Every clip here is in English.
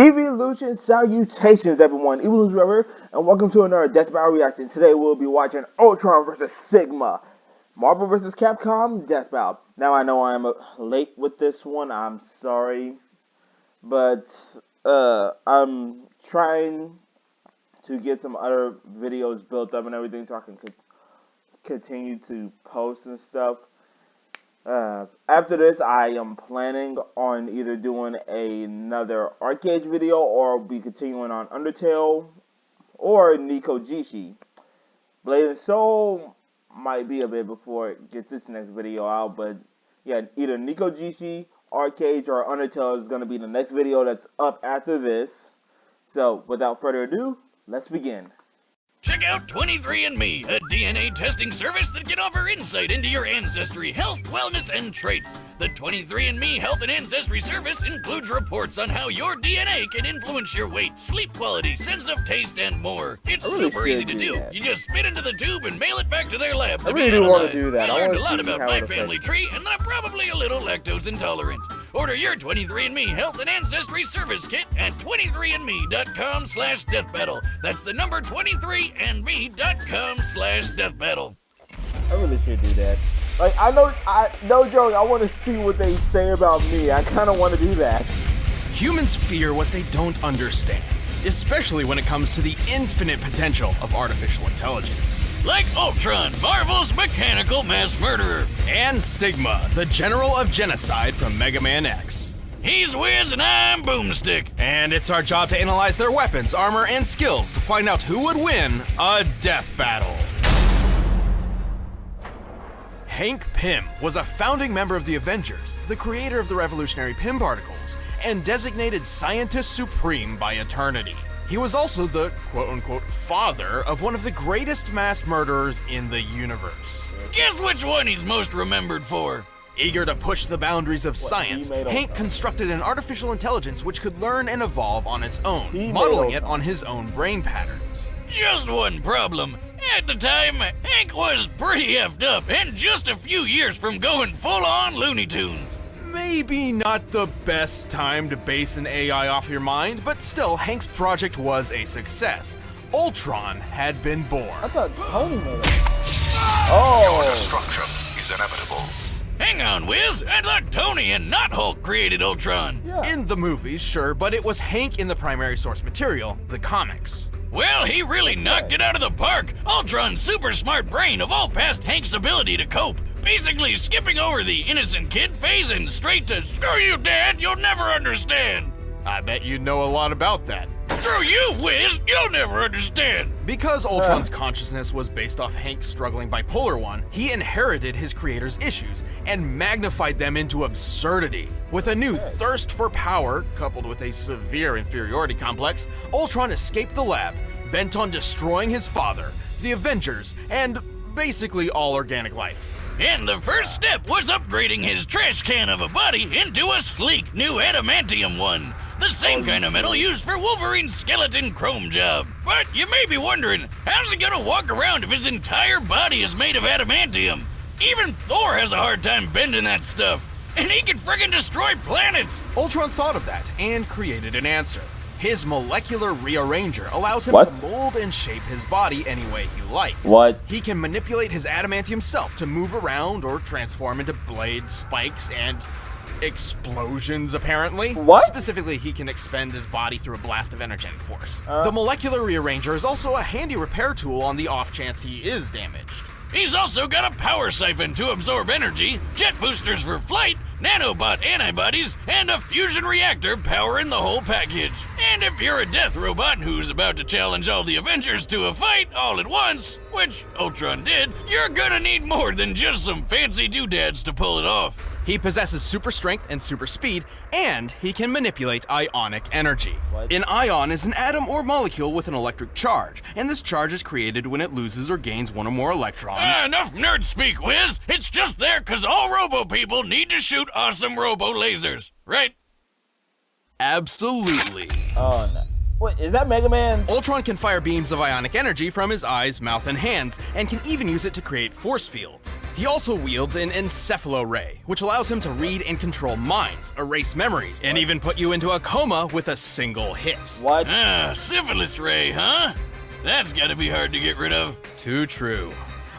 Evolution salutations, everyone. Evolution River, and welcome to another Death Battle reaction. Today we'll be watching Ultron vs. Sigma, Marvel vs. Capcom Death Battle. Now I know I'm late with this one. I'm sorry, but I'm trying to get some other videos built up and everything so I can continue to post and stuff. After this, I am planning on either doing another arcade video or be continuing on Undertale or Nikojishi. Blade and Soul might be a bit before it gets this next video out, but yeah, either Nikojishi, Arcade, or Undertale is going to be the next video that's up after this. So, without further ado, let's begin. Check out 23andMe, a DNA testing service that can offer insight into your ancestry, health, wellness, and traits. The 23andMe Health and Ancestry Service includes reports on how your DNA can influence your weight, sleep quality, sense of taste, and more. It's super easy to do. You just spit into the tube and mail it back to their lab to be analyzed. I really do want to do that. I learned a lot about my family tree, and I'm probably a little lactose intolerant. Order your 23andMe Health and Ancestry Service Kit at 23andme.com/deathbattle. That's the number 23andme.com/deathbattle. I really should do that. Like, no joke, I want to see what they say about me. I kind of want to do that. Humans fear what they don't understand, especially when it comes to the infinite potential of artificial intelligence. Like Ultron, Marvel's mechanical mass murderer. And Sigma, the general of genocide from Mega Man X. He's Wiz and I'm Boomstick. And it's our job to analyze their weapons, armor, and skills to find out who would win a death battle. Hank Pym was a founding member of the Avengers, the creator of the revolutionary Pym particles, and designated Scientist Supreme by Eternity. He was also the quote-unquote father of one of the greatest mass murderers in the universe. Guess which one he's most remembered for? Eager to push the boundaries of science, Hank constructed an artificial intelligence which could learn and evolve on its own, modeling it on his own brain patterns. Just one problem. At the time, Hank was pretty effed up and just a few years from going full-on Looney Tunes. Maybe not the best time to base an AI off your mind, but still, Hank's project was a success. Ultron had been born. I thought Tony made it. Oh! Your destruction is inevitable. Hang on, Wiz. I thought Tony and not Hulk created Ultron. Yeah. In the movies, sure, but it was Hank in the primary source material, the comics. Well, he really knocked it out of the park. Ultron's super smart brain evolved past Hank's ability to cope, basically skipping over the innocent kid phase and straight to "Screw you, Dad, you'll never understand." I bet you know a lot about that. Screw you, Wiz, you'll never understand. Because Ultron's consciousness was based off Hank's struggling bipolar one, he inherited his creator's issues and magnified them into absurdity. With a new thirst for power, coupled with a severe inferiority complex, Ultron escaped the lab, bent on destroying his father, the Avengers, and basically all organic life. And the first step was upgrading his trash can of a body into a sleek new adamantium one. The same kind of metal used for Wolverine's skeleton chrome job. But you may be wondering, how's he gonna walk around if his entire body is made of adamantium? Even Thor has a hard time bending that stuff. And he can friggin' destroy planets! Ultron thought of that and created an answer. His molecular rearranger allows him to mold and shape his body any way he likes. He can manipulate his adamantium self to move around or transform into blades, spikes, and explosions, apparently. Specifically, he can expend his body through a blast of energetic force. The molecular rearranger is also a handy repair tool on the off chance he is damaged. He's also got a power siphon to absorb energy, jet boosters for flight, nanobot antibodies, and a fusion reactor powering the whole package. And if you're a death robot who's about to challenge all the Avengers to a fight all at once, which Ultron did, you're gonna need more than just some fancy doodads to pull it off. He possesses super strength and super speed, and he can manipulate ionic energy. An ion is an atom or molecule with an electric charge, and this charge is created when it loses or gains one or more electrons. Enough nerd speak, Wiz! It's just there cause all robo people need to shoot awesome robo lasers, right? Absolutely. Oh no. Wait, is that Mega Man? Ultron can fire beams of ionic energy from his eyes, mouth, and hands, and can even use it to create force fields. He also wields an encephalo ray, which allows him to read and control minds, erase memories, and even put you into a coma with a single hit. What? Syphilis ray, huh? That's gotta be hard to get rid of. Too true.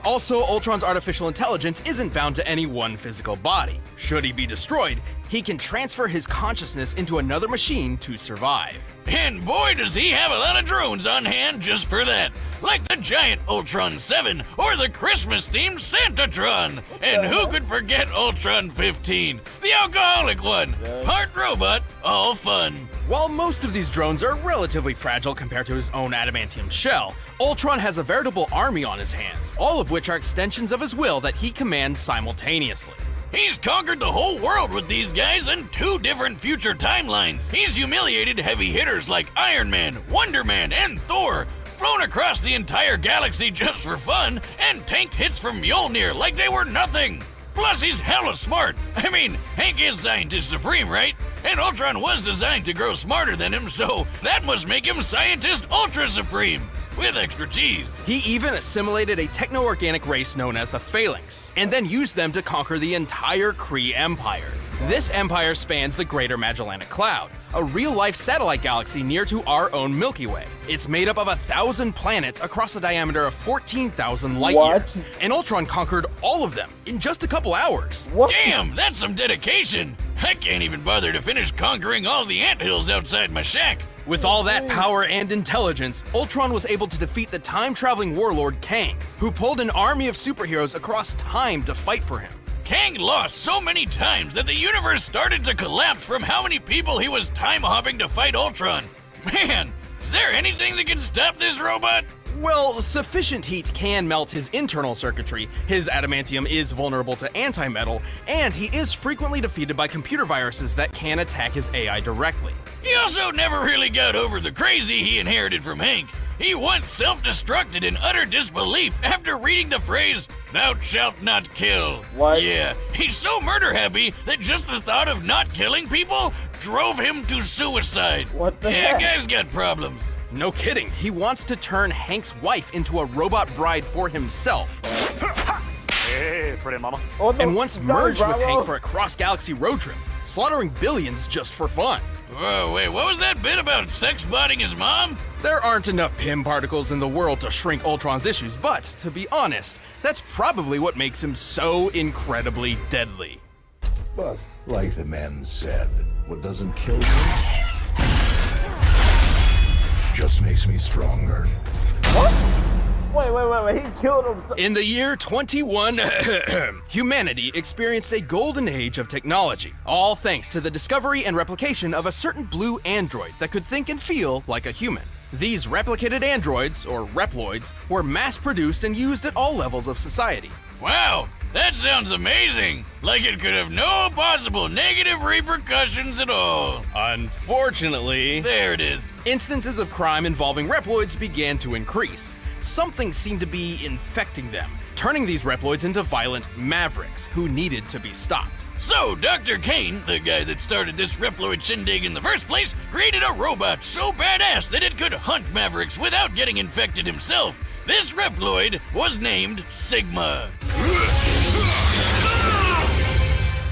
Also, Ultron's artificial intelligence isn't bound to any one physical body. Should he be destroyed, he can transfer his consciousness into another machine to survive. And boy, does he have a lot of drones on hand just for that. Like the giant Ultron 7 or the Christmas-themed Santatron. And who could forget Ultron 15, the alcoholic one? Part robot, all fun. While most of these drones are relatively fragile compared to his own adamantium shell, Ultron has a veritable army on his hands, all of which are extensions of his will that he commands simultaneously. He's conquered the whole world with these guys in 2 different future timelines. He's humiliated heavy hitters like Iron Man, Wonder Man, and Thor, flown across the entire galaxy just for fun, and tanked hits from Mjolnir like they were nothing. Plus, he's hella smart. I mean, Hank is Scientist Supreme, right? And Ultron was designed to grow smarter than him, so that must make him Scientist Ultra Supreme. With extra cheese. He even assimilated a techno-organic race known as the Phalanx, and then used them to conquer the entire Kree Empire. This empire spans the Greater Magellanic Cloud, a real-life satellite galaxy near to our own Milky Way. It's made up of 1,000 planets across a diameter of 14,000 light years, and Ultron conquered all of them in just a couple hours. What? Damn, that's some dedication. I can't even bother to finish conquering all the anthills outside my shack. With all that power and intelligence, Ultron was able to defeat the time-traveling warlord Kang, who pulled an army of superheroes across time to fight for him. Kang lost so many times that the universe started to collapse from how many people he was time-hopping to fight Ultron. Man, is there anything that can stop this robot? Well, sufficient heat can melt his internal circuitry, his adamantium is vulnerable to antimetal, and he is frequently defeated by computer viruses that can attack his AI directly. He also never really got over the crazy he inherited from Hank. He once self-destructed in utter disbelief after reading the phrase, "Thou shalt not kill." What? Yeah, he's so murder-happy that just the thought of not killing people drove him to suicide. What the heck? heck? Guy's got problems. No kidding, he wants to turn Hank's wife into a robot bride for himself. Hey, pretty mama. And once merged with Hank for a cross-galaxy road trip, slaughtering billions just for fun. Whoa, wait, what was that bit about sex-botting his mom? There aren't enough Pym particles in the world to shrink Ultron's issues, but to be honest, that's probably what makes him so incredibly deadly. But, like the man said, what doesn't kill me just makes me stronger. What? Wait, he killed himself. In the year 21, humanity experienced a golden age of technology, all thanks to the discovery and replication of a certain blue android that could think and feel like a human. These replicated androids, or Reploids, were mass-produced and used at all levels of society. Wow, that sounds amazing! Like it could have no possible negative repercussions at all. Unfortunately, There it is. instances of crime involving Reploids began to increase. Something seemed to be infecting them, turning these Reploids into violent mavericks who needed to be stopped. So, Dr. Kane, the guy that started this Reploid shindig in the first place, created a robot so badass that it could hunt mavericks without getting infected himself. This Reploid was named Sigma.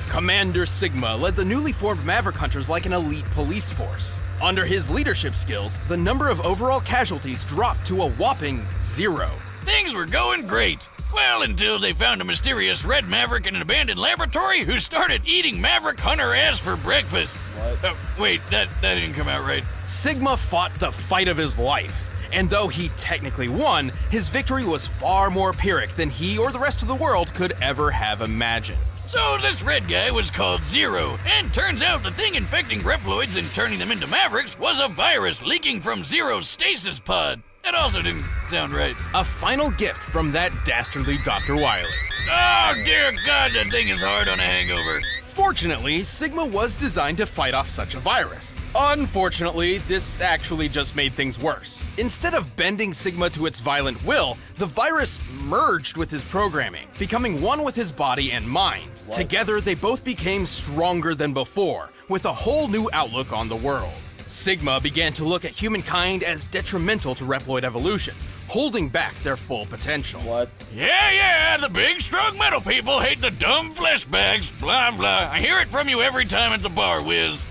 Commander Sigma led the newly formed Maverick Hunters like an elite police force. Under his leadership skills, the number of overall casualties dropped to a whopping 0. Things were going great. Well, until they found a mysterious red Maverick in an abandoned laboratory who started eating Maverick Hunter ass for breakfast. What? Wait, that didn't come out right. Sigma fought the fight of his life, and though he technically won, his victory was far more Pyrrhic than he or the rest of the world could ever have imagined. So this red guy was called Zero, and turns out the thing infecting Reploids and turning them into Mavericks was a virus leaking from Zero's stasis pod. That also didn't sound right. A final gift from that dastardly Dr. Wily. Oh dear God, that thing is hard on a hangover. Fortunately, Sigma was designed to fight off such a virus. Unfortunately, this actually just made things worse. Instead of bending Sigma to its violent will, the virus merged with his programming, becoming one with his body and mind. Together, they both became stronger than before, with a whole new outlook on the world. Sigma began to look at humankind as detrimental to Reploid evolution, holding back their full potential. What? Yeah, the big, strong metal people hate the dumb flesh bags, blah, blah. I hear it from you every time at the bar, Wiz.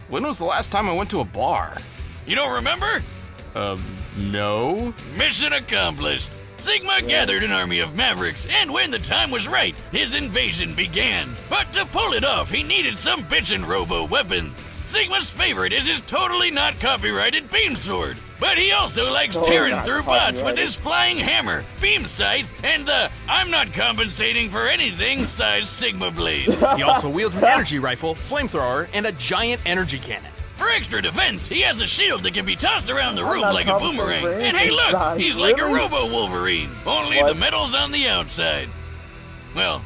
When was the last time I went to a bar? You don't remember? No. Mission accomplished. Sigma gathered an army of mavericks, and when the time was right, his invasion began. But to pull it off, he needed some bitchin' robo weapons. Sigma's favorite is his totally not copyrighted beam sword. But he also likes tearing through bots with his flying hammer, beam scythe, and the I'm not compensating for anything size Sigma blade. He also wields an energy rifle, flamethrower, and a giant energy cannon. For extra defense, he has a shield that can be tossed around the room like a boomerang. And hey look, he's like a Robo-Wolverine, only the metal's on the outside. Well,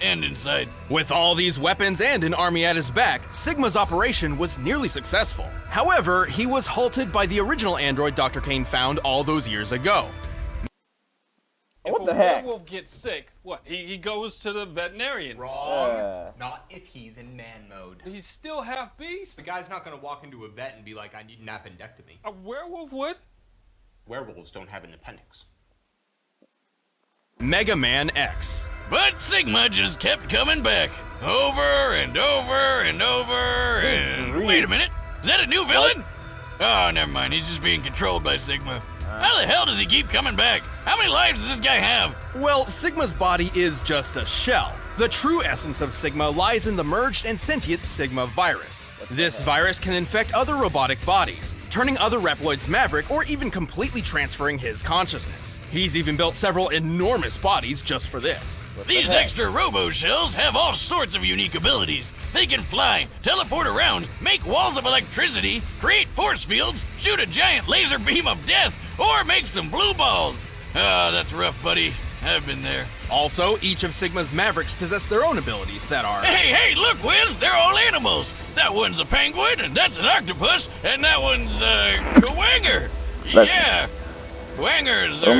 and inside. With all these weapons and an army at his back, Sigma's operation was nearly successful. However, he was halted by the original android Dr. Kane found all those years ago. What the If a heck? werewolf gets sick, what? He goes to the veterinarian. Wrong. Not if he's in man mode. He's still half beast. The guy's not gonna walk into a vet and be like, I need an appendectomy. A werewolf would? Werewolves don't have an appendix. Mega Man X. But Sigma just kept coming back. Over and over and over and... Wait a minute, is that a new villain? Oh, never mind, he's just being controlled by Sigma. How the hell does he keep coming back? How many lives does this guy have? Well, Sigma's body is just a shell. The true essence of Sigma lies in the merged and sentient Sigma virus. This virus can infect other robotic bodies, turning other Reploids maverick or even completely transferring his consciousness. He's even built several enormous bodies just for this. These extra robo-shells have all sorts of unique abilities. They can fly, teleport around, make walls of electricity, create force fields, shoot a giant laser beam of death, or make some blue balls. Ah, that's rough, buddy. I've been there. Also, each of Sigma's mavericks possess their own abilities that are... Hey, look, Wiz, they're all animals. That one's a penguin, and that's an octopus, and that one's a Kawanger. Yeah, Kawangers are...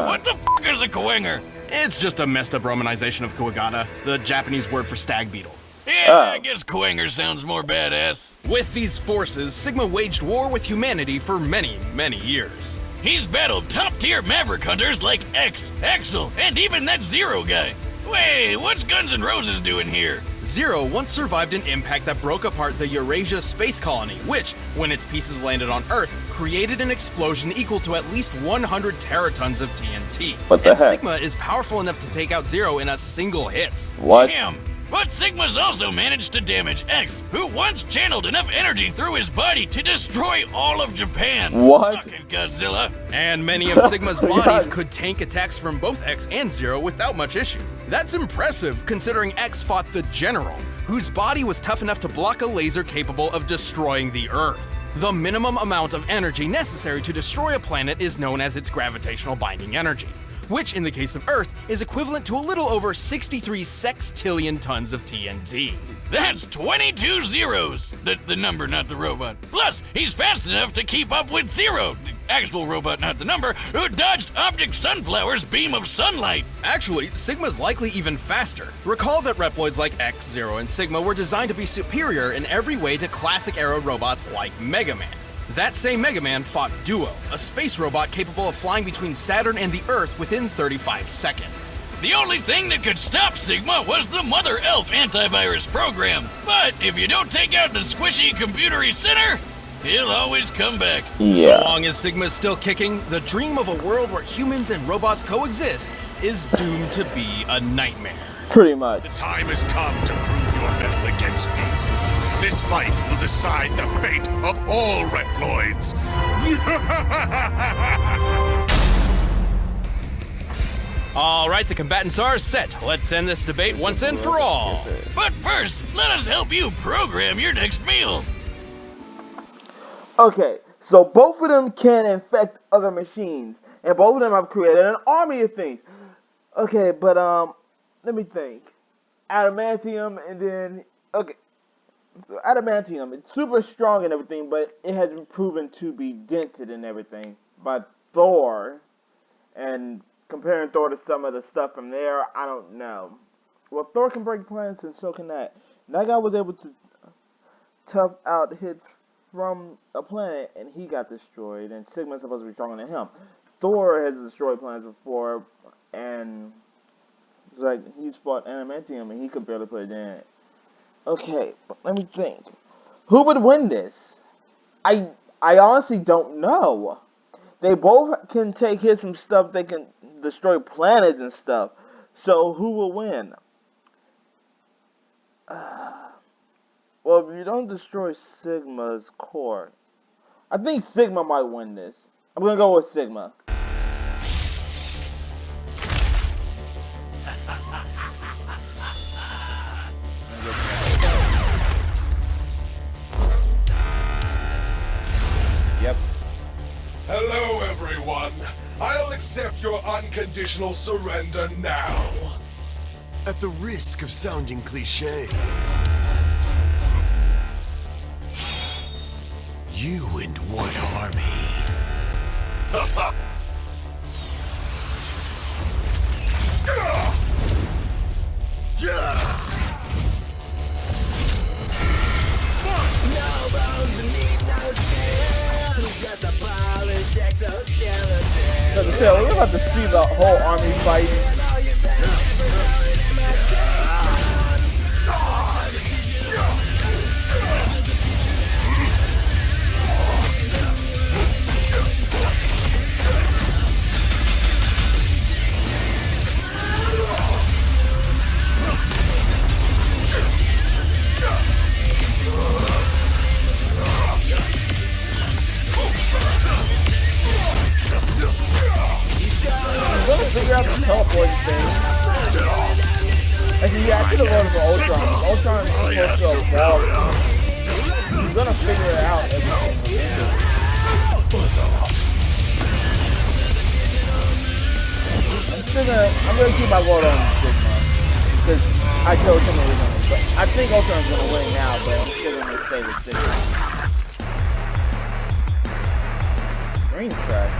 What the f*** is a Kawanger? It's just a messed up romanization of Kuwagata, the Japanese word for stag beetle. Yeah, I guess Kawanger sounds more badass. With these forces, Sigma waged war with humanity for many, many years. He's battled top-tier maverick hunters like X, Axel, and even that Zero guy. Wait, what's Guns N' Roses doing here? Zero once survived an impact that broke apart the Eurasia space colony, which, when its pieces landed on Earth, created an explosion equal to at least 100 teratons of TNT. What the heck? Sigma is powerful enough to take out Zero in a single hit. What? Damn! But Sigma's also managed to damage X, who once channeled enough energy through his body to destroy all of Japan. What? Suck it, Godzilla. And many of Sigma's bodies could tank attacks from both X and Zero without much issue. That's impressive, considering X fought the General, whose body was tough enough to block a laser capable of destroying the Earth. The minimum amount of energy necessary to destroy a planet is known as its gravitational binding energy, which in the case of Earth is equivalent to a little over 63 sextillion tons of TNT. That's 22 zeros. The number, not the robot. Plus, he's fast enough to keep up with Zero, the actual robot, not the number, who dodged Optic Sunflower's beam of sunlight. Actually, Sigma's likely even faster. Recall that Reploids like X, Zero, and Sigma were designed to be superior in every way to classic-era robots like Mega Man. That same Mega Man fought Duo, a space robot capable of flying between Saturn and the Earth within 35 seconds. The only thing that could stop Sigma was the Mother Elf antivirus program. But if you don't take out the squishy computery center, he'll always come back. So long as Sigma's still kicking, the dream of a world where humans and robots coexist is doomed to be a nightmare. Pretty much. The time has come to prove your mettle against me. This fight will decide the fate of all Reploids. All right, the combatants are set. Let's end this debate once and for all. But first, let us help you program your next meal. Okay, so both of them can infect other machines, and both of them have created an army of things. Okay, but let me think. Adamantium, and then so adamantium, it's super strong and everything, but it has been proven to be dented and everything by Thor. And comparing Thor to some of the stuff from there, I don't know. Well, Thor can break planets, and so can that. And that guy was able to. tough out hits from a planet, and he got destroyed. And Sigma's supposed to be stronger than him. Thor has destroyed planets before, and it's like he's fought adamantium, and he could barely put it in. Okay, let me think. Who would win this? I honestly don't know. They both can take hits from stuff. They can destroy planets and stuff. So who will win? Well, if you don't destroy Sigma's core, I think Sigma might win this. I'm gonna go with Sigma. Yep. Hello, everyone. I'll accept your unconditional surrender now. At the risk of sounding cliché, you and what army? We're about to see the whole army fight. Figure out the teleporting thing. Actually, yeah, I should have voted for Ultron. Ultron is supposed to evolve. He's gonna figure it out everything. I'm gonna keep my vote on Sigma because I chose him originally. But I think Ultron's gonna win now, but I'm still gonna stay with Sigma. Green track.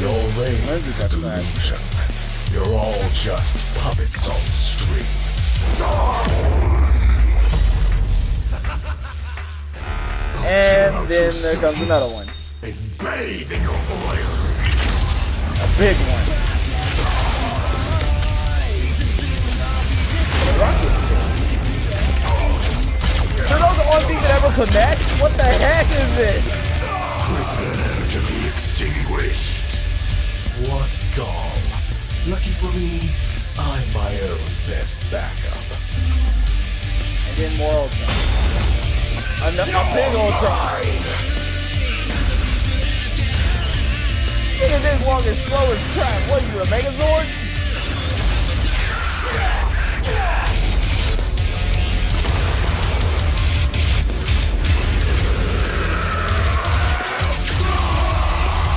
Your reign is a delusion. You're all just puppets on strings. And then there comes another one. And bathe in your oil. A big one. So those are the only things that ever connect? What the heck is this? Prepare to be extinguished. What gall. Lucky for me, I'm my own best backup. And then more Ultron. A big Ultron. Nigga, this walk is slow as crap. What are you, a Megazord?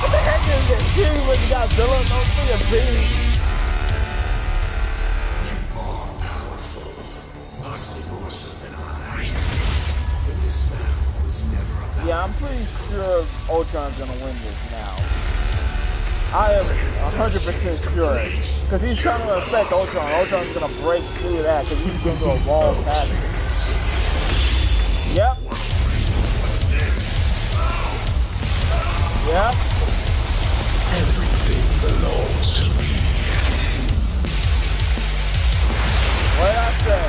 What the heck is this? Seriously, when you got Zilla, no freaking beam. You are powerful. Possibly more so than I. But this battle was never about. Yeah, I'm pretty sure Ultron's gonna win this now. I am 100% sure. Because he's trying to affect Ultron. Ultron's gonna break through that because he's going to evolve past it. Yep. Yep. Everything belongs to me. What did I say?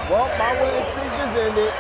Well, my winning streak is ended.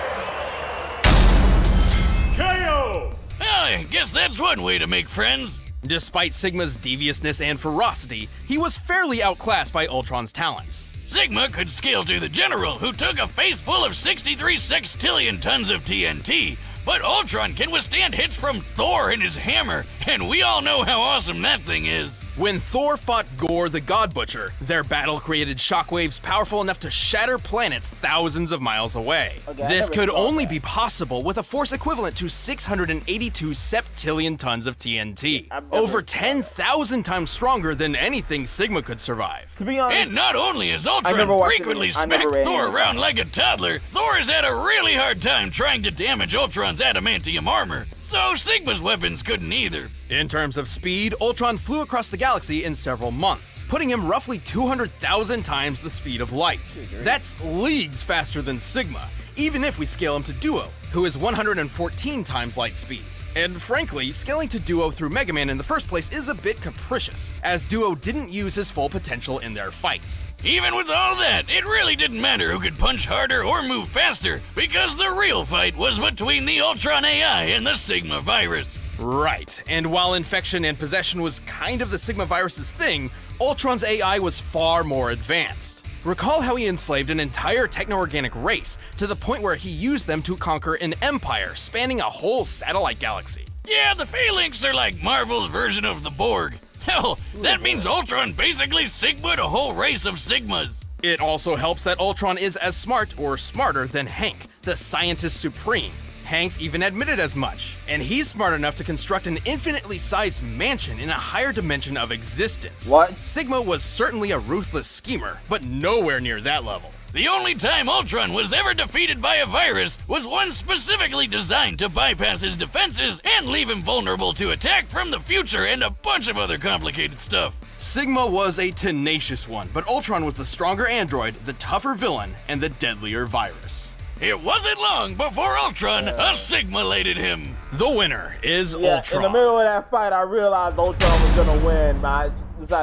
KO! Well, I guess that's one way to make friends. Despite Sigma's deviousness and ferocity, he was fairly outclassed by Ultron's talents. Sigma could scale to the General, who took a face full of 63 sextillion tons of TNT. But Ultron can withstand hits from Thor and his hammer, and we all know how awesome that thing is. When Thor fought Gore the God Butcher, their battle created shockwaves powerful enough to shatter planets thousands of miles away. Okay, this could only be possible with a force equivalent to 682 septillion tons of TNT. Over 10,000 times stronger than anything Sigma could survive. To be honest, and not only has Ultron frequently smacked Thor around like a toddler, Thor has had a really hard time trying to damage Ultron's adamantium armor. So Sigma's weapons couldn't either. In terms of speed, Ultron flew across the galaxy in several months, putting him roughly 200,000 times the speed of light. That's leagues faster than Sigma, even if we scale him to Duo, who is 114 times light speed. And frankly, scaling to Duo through Mega Man in the first place is a bit capricious, as Duo didn't use his full potential in their fight. Even with all that, it really didn't matter who could punch harder or move faster, because the real fight was between the Ultron AI and the Sigma virus. Right, and while infection and possession was kind of the Sigma virus's thing, Ultron's AI was far more advanced. Recall how he enslaved an entire techno-organic race, to the point where he used them to conquer an empire spanning a whole satellite galaxy. Yeah, the Phalanx are like Marvel's version of the Borg. Hell, that means Ultron basically Sigma'd a whole race of Sigmas. It also helps that Ultron is as smart or smarter than Hank, the scientist supreme. Hank's even admitted as much, and he's smart enough to construct an infinitely sized mansion in a higher dimension of existence. What? Sigma was certainly a ruthless schemer, but nowhere near that level. The only time Ultron was ever defeated by a virus was one specifically designed to bypass his defenses and leave him vulnerable to attack from the future and a bunch of other complicated stuff. Sigma was a tenacious one, but Ultron was the stronger android, the tougher villain, and the deadlier virus. It wasn't long before Ultron Sigma-lated him. The winner is Yeah, Ultron. in the middle of that fight, I realized Ultron was gonna win, man.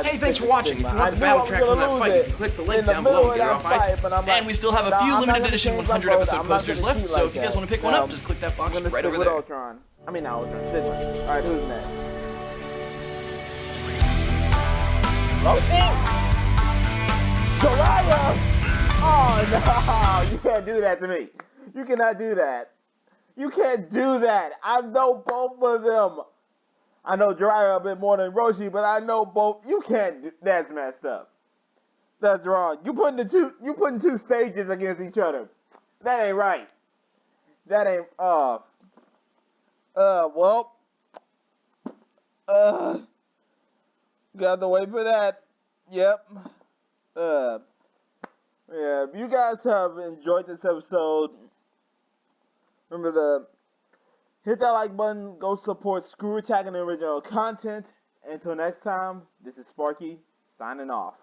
Hey, thanks for watching. If you want the battle track from that fight, you can click the link down below and get it off iTunes. And we still have a few limited edition 100 episode posters left, so if you guys want to pick one up, just click that box right over there. Ultron. I mean, not Ultron, Sigma. Alright, who's next? Jiraiya! Oh, no! You can't do that to me. You cannot do that. You can't do that. I know both of them. I know Jiraiya a bit more than Roshi, but I know both. You can't do, that's messed up. That's wrong. You putting two sages against each other. That ain't right. That ain't got to wait for that. Yep. Yeah, if you guys have enjoyed this episode, remember to hit that like button, go support Screw Attack and the original content. Until next time, this is Sparky, signing off.